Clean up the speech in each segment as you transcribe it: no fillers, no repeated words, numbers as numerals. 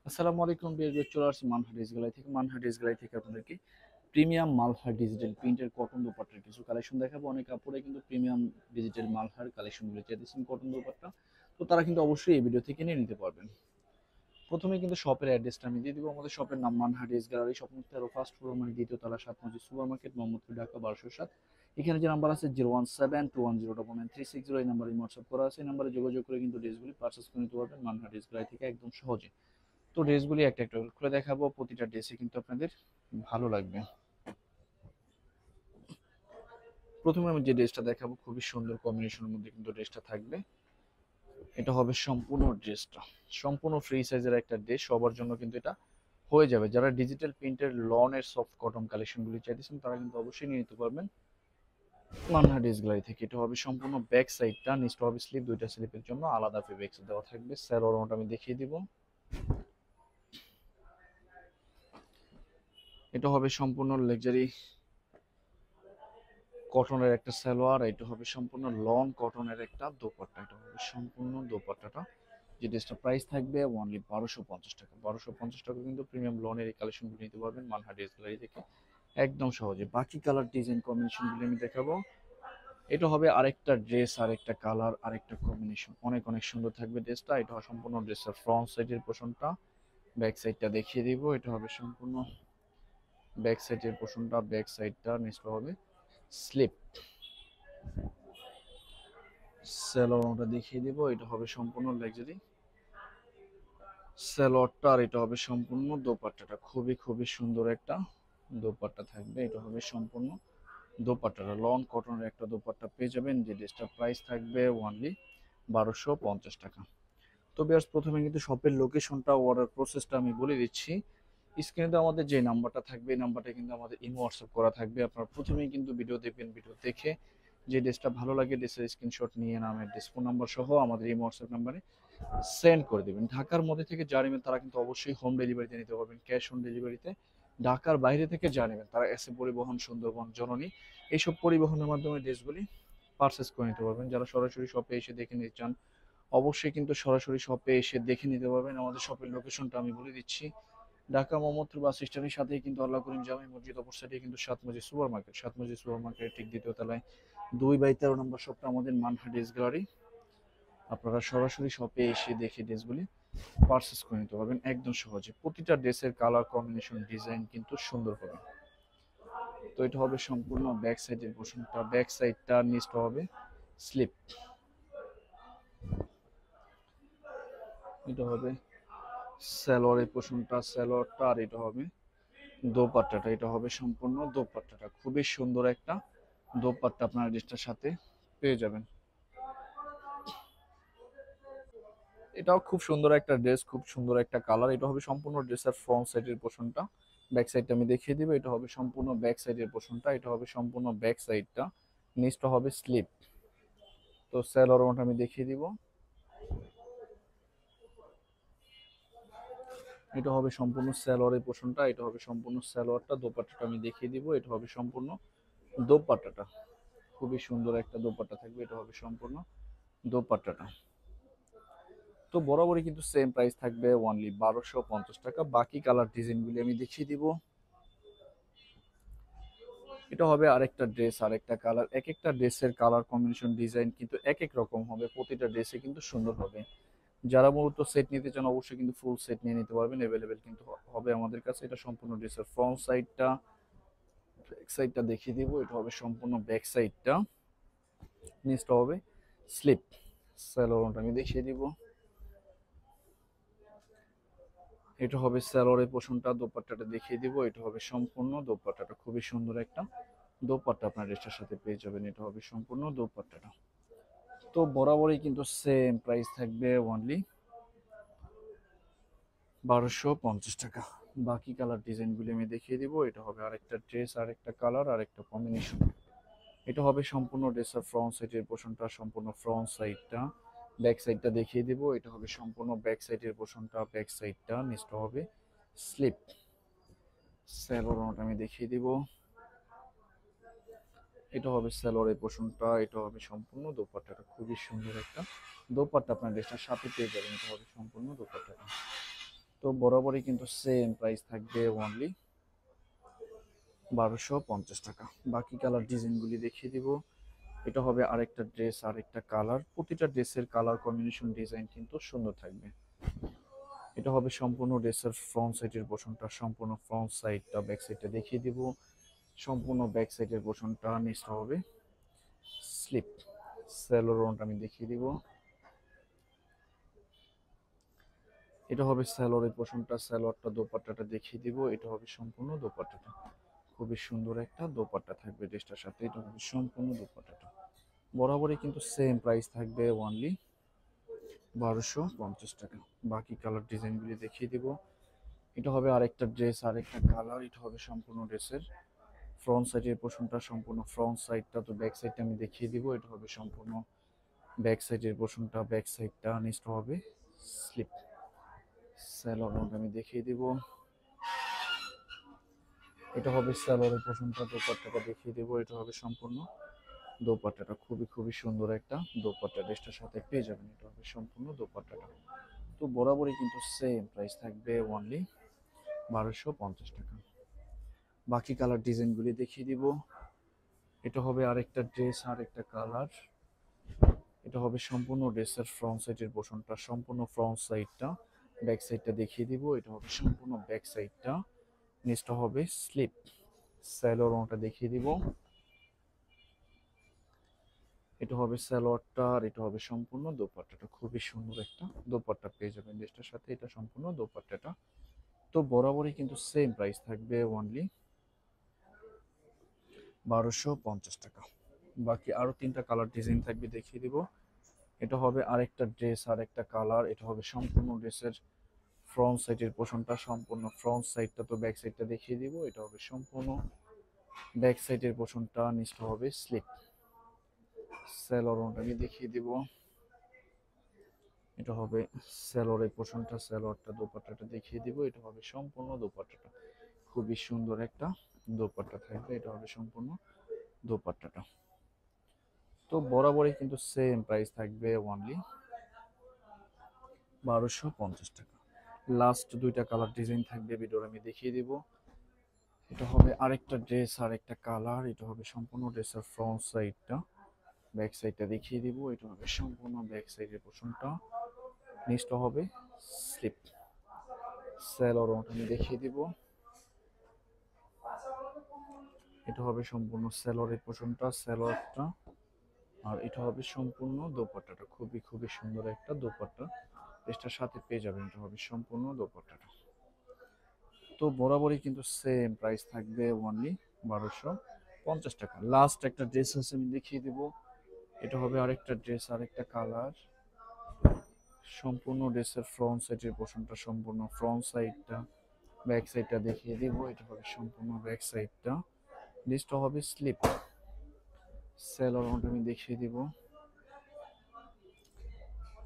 আসসালামু আলাইকুম বিয়ার চলে আসছি মানহা ড্রেস গ্যালারি থেকে আপনাদেরকে প্রিমিয়াম মালহার ডিজিটাল প্রিন্টের কটন দোপাট্টার কিছু কালেকশন দেখাবো। অনেক কাপড়ে কিন্তু প্রিমিয়াম ডিজিটাল মালহার কালেকশনগুলো চেয়েছেন কটন দোপাট্টা, তো তারা কিন্তু অবশ্যই এই ভিডিও থেকে নিয়ে নিতে পারবেন। প্রথমে কিন্তু শপের অ্যাড্রেসটা আমি দিয়ে দিব। আমাদের শপের নাম মানহা ড্রেস গ্যালারি, স্বপ্ন 13 ফার্স্ট ফ্লোর মানে দ্বিতীয় তলা, 7 মসজিদ সুপার মার্কেট, মোহাম্মদপুর, ঢাকা 1207। এখানে যে নাম্বার আছে 01721099360, এই নাম্বারে হোয়াটসঅ্যাপ করা আছে। এই নাম্বারে যোগাযোগ করে কিন্তু ড্রেসগুলি পারচেস করে নিতে পারবেন মানহা ড্রেস গ্যালারি থেকে একদম সহজে। তো ড্রেসগুলি একটা একটা করে খুলে দেখাবো, প্রতিটা ড্রেসে কিন্তু আপনাদের ভালো লাগবে। প্রথমে আমি যে ড্রেসটা দেখাবো খুবই সুন্দর কম্বিনেশনের মধ্যে কিন্তু ড্রেসটা থাকবে। এটা হবে সম্পূর্ণ ড্রেসটা সম্পূর্ণ ফ্রি সাইজের একটা ড্রেস, সবার জন্য কিন্তু এটা হয়ে যাবে। যারা ডিজিটাল প্রিন্টের লনের সফট কটন কালেকশনগুলি চাইতেছেন তারা কিন্তু অবশ্যই নিয়ে নিতে পারবেন মানহা ড্রেস গ্যালারি থেকে। এটা হবে সম্পূর্ণ ব্যাক সাইডটা, নিচটা হবে স্লিপ, দুইটা স্লিপের জন্য আলাদা ফেব্রিক্স দেওয়া থাকবে। স্যালোয়ারটা আমি দেখিয়ে দিব। এটা হবে সম্পূর্ণ লাক্সারি কটনের একটা সালোয়ার, এটা হবে সম্পূর্ণ লং কটনের একটা দোপাট্টা। এটা হবে সম্পূর্ণ দোপাট্টাটা, যে ড্রেসটা প্রাইস থাকবে অনলি 1250 টাকা। 1250 টাকা কিন্তু প্রিমিয়াম লনের এই কালেকশনগুলো নিতে পারবেন মানহা ড্রেস গ্যালারি থেকে একদম সহজে। বাকি কালার ডিজাইন কম্বিনেশনগুলো আমি দেখাবো। এটা হবে আরেকটা ড্রেস, আরেকটা কালার, আরেকটা কম্বিনেশন, অনেক অনেক সুন্দর থাকবে ড্রেসটা। এটা সম্পূর্ণ ড্রেসের ফ্রন্ট সাইডের পোর্শনটা, ব্যাক সাইডটা দেখিয়ে দিব। এটা হবে সম্পূর্ণ ব্যাক সাইডের পোর্শনটা, ব্যাক সাইডটা নিচটা হবে স্লিপ। স্যালোয়ারটা দেখিয়ে দিব। এটা হবে সম্পূর্ণ লাক্সারি স্যালোয়ারটা, আর এটা হবে সম্পূর্ণ দোপাট্টাটা। খুবই খুবই সুন্দর একটা দোপাট্টা থাকবে। এটা হবে সম্পূর্ণ দোপাট্টাটা লন কটনের একটা দোপাট্টা পেয়ে যাবেন, যে ড্রেসটার প্রাইস থাকবে অনলি 1250 টাকা। তো বেশ প্রথমে কিন্তু শপের লোকেশনটা, অর্ডার প্রসেসটা আমি বলে দিচ্ছি। স্ক্রিনে আমাদের যে নাম্বারটা থাকবে এই নাম্বারটা কিন্তু আমাদের ইমো হোয়াটসঅ্যাপ করা থাকবে। আপনারা প্রথমেই কিন্তু ভিডিও দেখবেন, ভিডিও দেখে যে ড্রেসটা ভালো লাগে ড্রেসের স্ক্রিনশট নিয়ে নাম অ্যাড্রেস ফোন নাম্বার সহ আমাদের ইমো হোয়াটসঅ্যাপ নাম্বারে সেন্ড করে দেবেন। ঢাকার মধ্যে থেকে যারা নেবেন তারা কিন্তু অবশ্যই হোম ডেলিভারিতে নিতে পারবেন, ক্যাশ অন ডেলিভারিতে। ঢাকার বাইরে থেকে যারা নেবেন তারা এসে পরিবহন, সুন্দরবন, জননী এইসব পরিবহনের মাধ্যমে ড্রেসগুলি পারচেস করে নিতে পারবেন। যারা সরাসরি শপে এসে দেখে নিতে চান অবশ্যই কিন্তু সরাসরি শপে এসে দেখে নিতে পারবেন। আমাদের শপের লোকেশনটা আমি বলে দিচ্ছি। ঢাকা মোহাম্মদপুর বাস স্ট্যান্ডের সাথেই কিন্তু আল্লাহ করিম জামে মসজিদ, অপর সাইডে কিন্তু সাত মসজিদ সুপার মার্কেট, সাত মসজিদ সুপার মার্কেটের ঠিক দ্বিতীয় তলায় 2/13 নম্বর শপটা আমাদের মানহা ড্রেস গ্যালারি। আপনারা সরাসরি শপে এসে দেখে ড্রেসগুলি পারচেস করে নিতে পারবেন একদম সহজে। প্রতিটা ড্রেসের কালার কম্বিনেশন ডিজাইন কিন্তু সুন্দর হবে। তো এটা হবে সম্পূর্ণ ব্যাক সাইডের পোর্শনটা, ব্যাক সাইডটা নিচটা হবে স্লিপ। এটা হবে সালোয়ারের পোর্শনটা, সালোয়ারটা, আর এটা হবে দোপাট্টাটা। এটা হবে সম্পূর্ণ দোপাট্টাটা, খুবই সুন্দর একটা দোপাট্টা আপনার ড্রেসটার সাথে পেয়ে যাবেন। এটাও খুব সুন্দর একটা ড্রেস, খুব সুন্দর একটা কালার। এটা হবে সম্পূর্ণ ড্রেসের ফ্রন্ট সাইডের পোর্শনটা, ব্যাক সাইডটা আমি দেখিয়ে দিব। এটা হবে সম্পূর্ণ ব্যাক সাইডের পোর্শনটা, এটা হবে সম্পূর্ণ ব্যাক সাইডটা, নিচটা হবে স্লিপ। তো স্যালোয়ারটা আমি দেখিয়ে দিব। এটা হবে সম্পূর্ণ সালোয়ারের পোর্শনটা, এটা হবে সম্পূর্ণ সালোয়ারটা। দোপাট্টাটা আমি দেখিয়ে দিব। এটা হবে সম্পূর্ণ দোপাট্টাটা, খুবই সুন্দর একটা দোপাট্টা থাকবে। এটা হবে সম্পূর্ণ দোপাট্টাটা। তো বরাবরই কিন্তু সেম প্রাইস থাকবে অনলি 1250 টাকা। বাকি কালার ডিজাইনগুলি আমি দেখিয়ে দিব। এটা হবে আরেকটা ড্রেস, আরেকটা কালার। এক একটা ড্রেসের কালার কম্বিনেশন ডিজাইন কিন্তু এক এক রকম হবে, প্রতিটা ড্রেসে কিন্তু সুন্দর হবে। যারা মূলত সেট নিতে চান অবশ্যই কিন্তু ফুল সেট নিয়ে নিতে পারবেন, অ্যাভেলেবেল কিন্তু হবে আমাদের কাছে। এটা সম্পূর্ণ ড্রেসের ফ্রন্ট সাইডটা, ব্যাক সাইডটা দেখিয়ে দিব। এটা হবে সম্পূর্ণ ব্যাক সাইডটা, নিচটা হবে স্লিপ। স্যালোয়ারটা আমি দেখিয়ে দিব। এটা হবে স্যালোয়ারের পোর্শনটা, দোপাট্টাটা দেখিয়ে দিব। এটা হবে সম্পূর্ণ দোপাট্টাটা, খুবই সুন্দর একটা দোপাট্টা আপনার ড্রেসটার সাথে পেয়ে যাবেন। এটা হবে সম্পূর্ণ দোপাট্টাটা। তো বরাবরই কিন্তু সেম প্রাইস থাকবে অনলি 1250 টাকা। বাকি কালার ডিজাইনগুলি আমি দেখিয়ে দিব। এটা হবে আরেকটা ড্রেস, আরেকটা কালার, আরেকটা কম্বিনেশন। এটা হবে সম্পূর্ণ ড্রেসের ফ্রন্ট সাইডের পোর্শনটা, সম্পূর্ণ ফ্রন্ট সাইডটা। ব্যাক সাইডটা দেখিয়ে দিব। এটা হবে সম্পূর্ণ ব্যাক সাইডের পোর্শনটা, ব্যাক সাইডটা, নিচটা হবে স্লিপ। স্যালোয়ারটা আমি দেখিয়ে দিব। এটা হবে স্যালোয়ারের পোর্শনটা, এটা হবে সম্পূর্ণ দোপাট্টাটা, খুবই সুন্দর একটা দোপাট্টা আপনার ড্রেসটার সাথে পেয়ে যাবেন। এটা হবে সম্পূর্ণ দোপাট্টাটা। তো বরাবরই কিন্তু সেম প্রাইস থাকবে অনলি 1250 টাকা। বাকি কালার ডিজাইনগুলি দেখিয়ে দিব। এটা হবে আরেকটা ড্রেস, আরেকটা কালার। প্রতিটা ড্রেসের কালার কম্বিনেশন ডিজাইন কিন্তু সুন্দর থাকবে। এটা হবে সম্পূর্ণ ড্রেসের ফ্রন্ট সাইডের পোর্শনটা, সম্পূর্ণ ফ্রন্ট সাইডটা, ব্যাক সাইডটা দেখিয়ে দিব। সম্পূর্ণ ব্যাক সাইডের পোর্শনটা, নিচটা হবে স্লিপ। স্যালোরনটা আমি দেখিয়ে দিব। এটা হবে স্যালোরের পোর্শনটা, স্যালোয়ারটা দোপাট্টাটা দেখিয়ে দিব। এটা হবে সম্পূর্ণ দোপাট্টাটা, খুবই সুন্দর একটা দোপাট্টা থাকবে ড্রেসটার সাথে। এটা হবে সম্পূর্ণ দোপাট্টাটা। বরাবরই কিন্তু সেম প্রাইস থাকবে অনলি 1250 টাকা। বাকি কালার ডিজাইনগুলি দেখিয়ে দিব। এটা হবে আরেকটা ড্রেস, আরেকটা কালার। এটা হবে সম্পূর্ণ ড্রেসের ফ্রন্ট সাইডের পোর্শনটা, সম্পূর্ণ ফ্রন্ট সাইডটা। তো ব্যাক সাইডটা আমি দেখিয়ে দিব। এটা হবে সম্পূর্ণ ব্যাক সাইডের পোর্শনটা, ব্যাক সাইডটা। নিচটা হবে স্লিপ। স্যালোয়ারটা আমি দেখিয়ে দিব। এটা হবে স্যালোয়ারের পোর্শনটা, দোপাট্টাটা দেখিয়ে দিব। এটা হবে সম্পূর্ণ দোপাট্টাটা, খুবই খুবই সুন্দর একটা দোপাট্টা ড্রেসটার সাথে পেয়ে যাবেন। এটা হবে সম্পূর্ণ দোপাট্টাটা। তো বরাবরই কিন্তু সেম প্রাইস থাকবে অনলি 1250 টাকা। বাকি কালার ডিজাইনগুলি দেখিয়ে দিব। এটা হবে আরেকটা ড্রেস, আরেকটা কালার। এটা হবে সম্পূর্ণ ড্রেসের ফ্রন্ট সাইডের পোর্শনটা, সম্পূর্ণ ফ্রন্ট সাইডটা। ব্যাক সাইডটা দেখিয়ে দিব। এটা হবে সম্পূর্ণ ব্যাক সাইডটা। নিচটা হবে স্লিপ। স্যালোয়ারটা দেখিয়ে দিব। এটা হবে সালোয়ারটা, আর এটা হবে সম্পূর্ণ দোপাট্টাটা। খুবই সুন্দর একটা দোপাট্টা পেয়ে যাবেন ড্রেসটার সাথে। এটা সম্পূর্ণ দোপাট্টাটা। তো বরাবরই কিন্তু সেম প্রাইস থাকবে অনলি 1250 টাকা। বাকি আরো তিনটা কালার ডিজাইন থাকবে, দেখিয়ে দিব। এটা হবে আরেকটা ড্রেস, আরেকটা কালার। এটা হবে সম্পূর্ণ ড্রেসের ফ্রন্ট সাইডের পোর্শনটা, সম্পূর্ণ ফ্রন্ট সাইডটা। তো ব্যাক সাইডটা দেখিয়ে দিব। এটা হবে সম্পূর্ণ ব্যাক সাইডের পোর্শনটা, নিচটা হবে স্লিপ। স্যালোয়ারটা আমি দেখিয়ে দিব। এটা হবে স্যালোয়ারের পোর্শনটা, স্যালোয়ারটা দোপাট্টাটা দেখিয়ে দিব। এটা হবে সম্পূর্ণ দোপাট্টাটা, খুবই সুন্দর একটা দোপাট্টা থাকবে। এটা হবে সম্পূর্ণ দোপাট্টাটা। তো বরাবরই কিন্তু সেম প্রাইস থাকবে অনলি 1250 টাকা। লাস্ট দুইটা কালার ডিজাইন থাকবে, ভিডিওর আমি দেখিয়ে দিব। এটা হবে আরেকটা ড্রেস, আরেকটা কালার। এটা হবে সম্পূর্ণ ড্রেসের ফ্রন্ট সাইডটা, ব্যাক সাইডটা দেখিয়ে দিব। এটা হবে সম্পূর্ণ ব্যাক সাইডের পোর্শনটা, নিচটা হবে স্লিপ। স্যালোয়ারটা আমি দেখিয়ে দিব। এটা হবে সম্পূর্ণ স্যালোয়ারের পোর্শনটা, স্যালোয়ারটা। আর এটা হবে সম্পূর্ণ দোপাট্টাটা, খুবই খুবই সুন্দর একটা দোপাট্টা ড্রেসটার সাথে পেয়ে যাবেন। এটা হবে সম্পূর্ণ দোপাট্টাটা। তো বরাবরই কিন্তু সেম প্রাইস থাকবে অনলি 1250 টাকা। লাস্ট একটা ড্রেস আছে, আমি দেখিয়ে দিব। এটা হবে আরেকটা ড্রেস, আরেকটা কালার। সম্পূর্ণ ড্রেসের ফ্রন্ট সাইডের পোর্শনটা, সম্পূর্ণ ফ্রন্ট সাইডটা। ব্যাক সাইডটা দেখিয়ে দিব। এটা হবে সম্পূর্ণ ব্যাক সাইডটা, নিচটা হবে স্লিপ। স্যালোয়ারটা আমি দেখিয়ে দিব।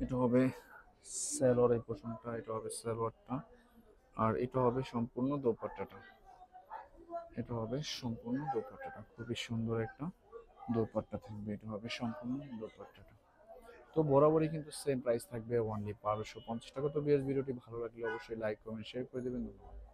এটা হবে স্যালোয়ারের পোর্শনটা, এটা হবে স্যালোয়ারটা। আর এটা হবে সম্পূর্ণ দোপাট্টাটা। এটা হবে সম্পূর্ণ দোপাট্টাটা, খুবই সুন্দর একটা দোপাট্টা থাকবে। এটা হবে সম্পূর্ণ দোপাট্টাটা। তো বরাবরই কিন্তু সেম প্রাইস থাকবে অনলি 1250 টাকা। তো ভিডিওটি ভালো লাগলে অবশ্যই লাইক কমেন্ট শেয়ার করে দেবেন। ধন্যবাদ।